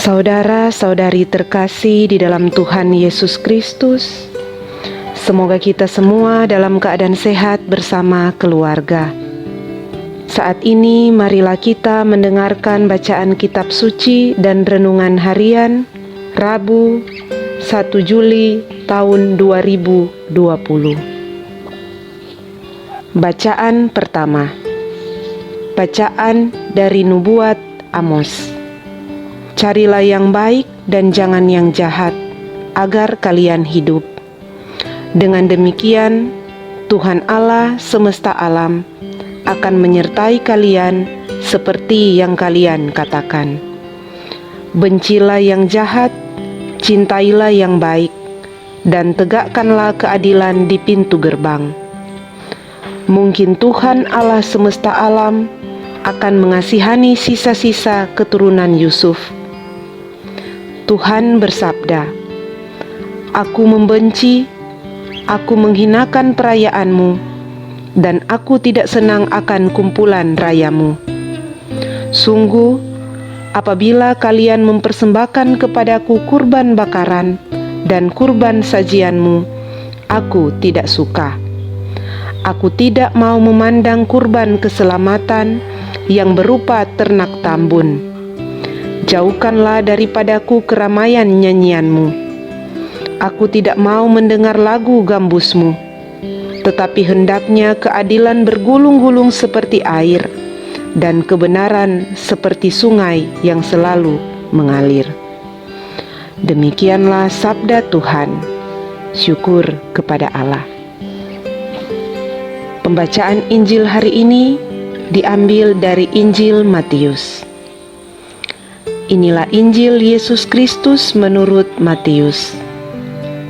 Saudara-saudari terkasih di dalam Tuhan Yesus Kristus, semoga kita semua dalam keadaan sehat bersama keluarga. Saat ini marilah kita mendengarkan bacaan kitab suci dan renungan harian Rabu 1 Juli tahun 2020. Bacaan pertama. Bacaan dari Nubuat Amos. Carilah yang baik dan jangan yang jahat, agar kalian hidup. Dengan demikian, Tuhan Allah semesta alam akan menyertai kalian seperti yang kalian katakan. Bencilah yang jahat, cintailah yang baik, dan tegakkanlah keadilan di pintu gerbang. Mungkin Tuhan Allah semesta alam akan mengasihani sisa-sisa keturunan Yusuf. Tuhan bersabda, "Aku membenci, aku menghinakan perayaanmu, dan aku tidak senang akan kumpulan rayamu. Sungguh, apabila kalian mempersembahkan kepadaku kurban bakaran dan kurban sajianmu, aku tidak suka. Aku tidak mau memandang kurban keselamatan yang berupa ternak tambun. Jauhkanlah daripadaku keramaian nyanyianmu. Aku tidak mau mendengar lagu gambusmu, tetapi hendaknya keadilan bergulung-gulung seperti air, dan kebenaran seperti sungai yang selalu mengalir." Demikianlah sabda Tuhan. Syukur kepada Allah. Pembacaan Injil hari ini diambil dari Injil Matius. Inilah Injil Yesus Kristus menurut Matius.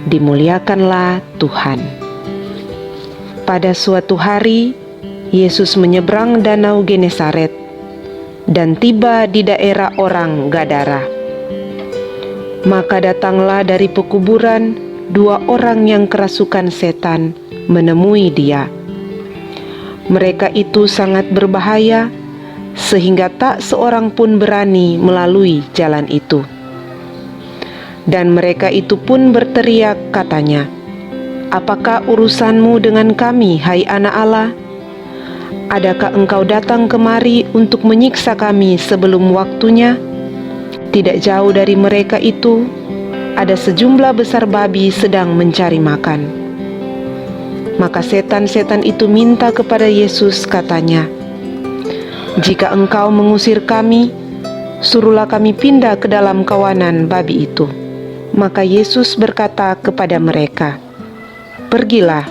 Dimuliakanlah Tuhan. Pada suatu hari, Yesus menyeberang danau Genesaret dan tiba di daerah orang Gadara. Maka datanglah dari pekuburan 2 orang yang kerasukan setan menemui dia. Mereka itu sangat berbahaya, sehingga tak seorang pun berani melalui jalan itu. Dan mereka itu pun berteriak katanya, "Apakah urusanmu dengan kami, hai anak Allah? Adakah engkau datang kemari untuk menyiksa kami sebelum waktunya?" Tidak jauh dari mereka itu, ada sejumlah besar babi sedang mencari makan. Maka setan-setan itu minta kepada Yesus, katanya, "Jika engkau mengusir kami, suruhlah kami pindah ke dalam kawanan babi itu." Maka Yesus berkata kepada mereka, "Pergilah."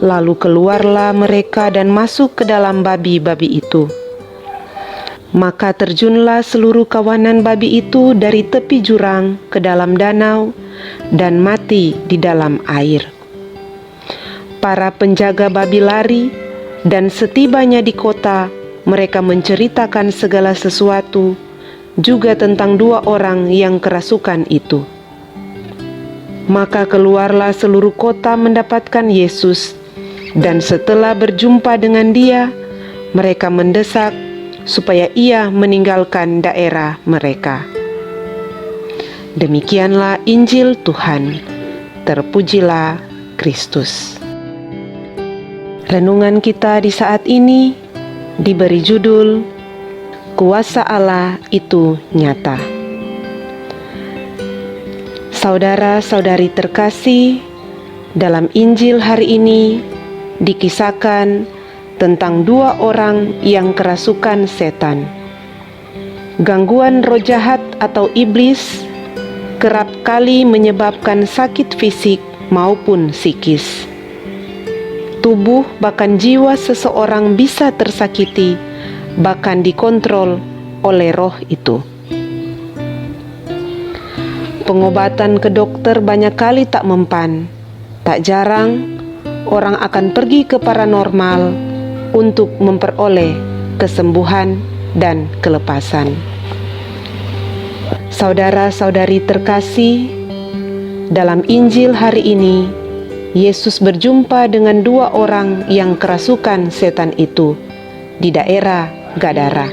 Lalu keluarlah mereka dan masuk ke dalam babi-babi itu. Maka terjunlah seluruh kawanan babi itu dari tepi jurang ke dalam danau dan mati di dalam air. Para penjaga babi lari, dan setibanya di kota, mereka menceritakan segala sesuatu, juga tentang 2 orang yang kerasukan itu. Maka keluarlah seluruh kota mendapatkan Yesus, dan setelah berjumpa dengan dia, mereka mendesak supaya ia meninggalkan daerah mereka. Demikianlah Injil Tuhan. Terpujilah Kristus. Renungan kita di saat ini diberi judul Kuasa Allah itu nyata. Saudara-saudari terkasih, dalam Injil hari ini dikisahkan tentang 2 orang yang kerasukan setan. Gangguan roh jahat atau iblis kerap kali menyebabkan sakit fisik maupun psikis. Tubuh bahkan jiwa seseorang bisa tersakiti, bahkan dikontrol oleh roh itu. Pengobatan ke dokter banyak kali tak mempan. Tak jarang orang akan pergi ke paranormal untuk memperoleh kesembuhan dan kelepasan. Saudara-saudari terkasih, dalam Injil hari ini, Yesus berjumpa dengan 2 orang yang kerasukan setan itu di daerah Gadara.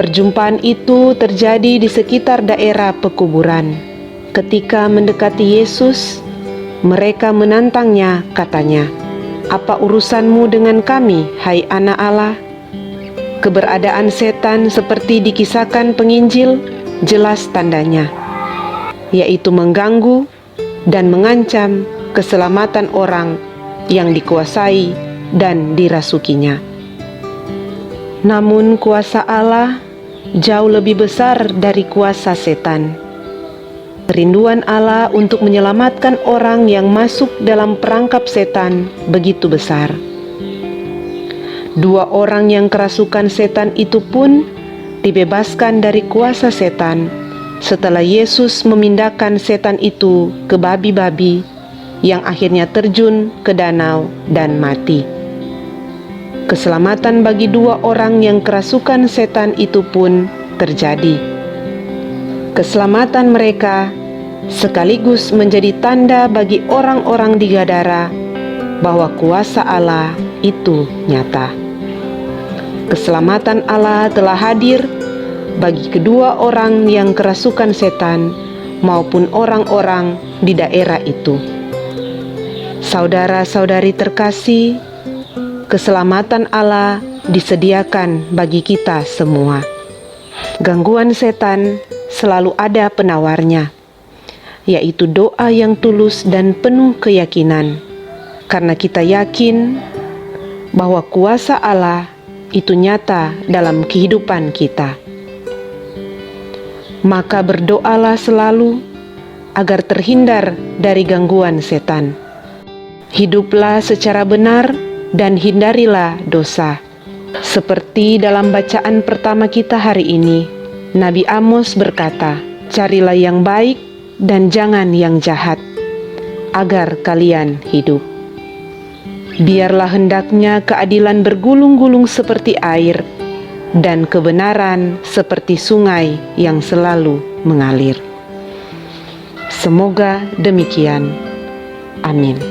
Perjumpaan itu terjadi di sekitar daerah pekuburan. Ketika mendekati Yesus, mereka menantangnya, katanya, "Apa urusanmu dengan kami, hai Anak Allah?" Keberadaan setan seperti dikisahkan penginjil jelas tandanya, yaitu mengganggu dan mengancam keselamatan orang yang dikuasai dan dirasukinya. Namun kuasa Allah jauh lebih besar dari kuasa setan. Kerinduan Allah untuk menyelamatkan orang yang masuk dalam perangkap setan begitu besar. Dua orang yang kerasukan setan itu pun dibebaskan dari kuasa setan setelah Yesus memindahkan setan itu ke babi-babi yang akhirnya terjun ke danau dan mati. Keselamatan bagi dua orang yang kerasukan setan itu pun terjadi. Keselamatan mereka sekaligus menjadi tanda bagi orang-orang di Gadara bahwa kuasa Allah itu nyata. Keselamatan Allah telah hadir bagi kedua orang yang kerasukan setan maupun orang-orang di daerah itu. Saudara-saudari terkasih, keselamatan Allah disediakan bagi kita semua. Gangguan setan selalu ada penawarnya, yaitu doa yang tulus dan penuh keyakinan, karena kita yakin bahwa kuasa Allah itu nyata dalam kehidupan kita. Maka berdoalah selalu agar terhindar dari gangguan setan. Hiduplah secara benar dan hindarilah dosa. Seperti dalam bacaan pertama kita hari ini, Nabi Amos berkata, "Carilah yang baik dan jangan yang jahat, agar kalian hidup." Biarlah hendaknya keadilan bergulung-gulung seperti air, dan kebenaran seperti sungai yang selalu mengalir. Semoga demikian. Amin.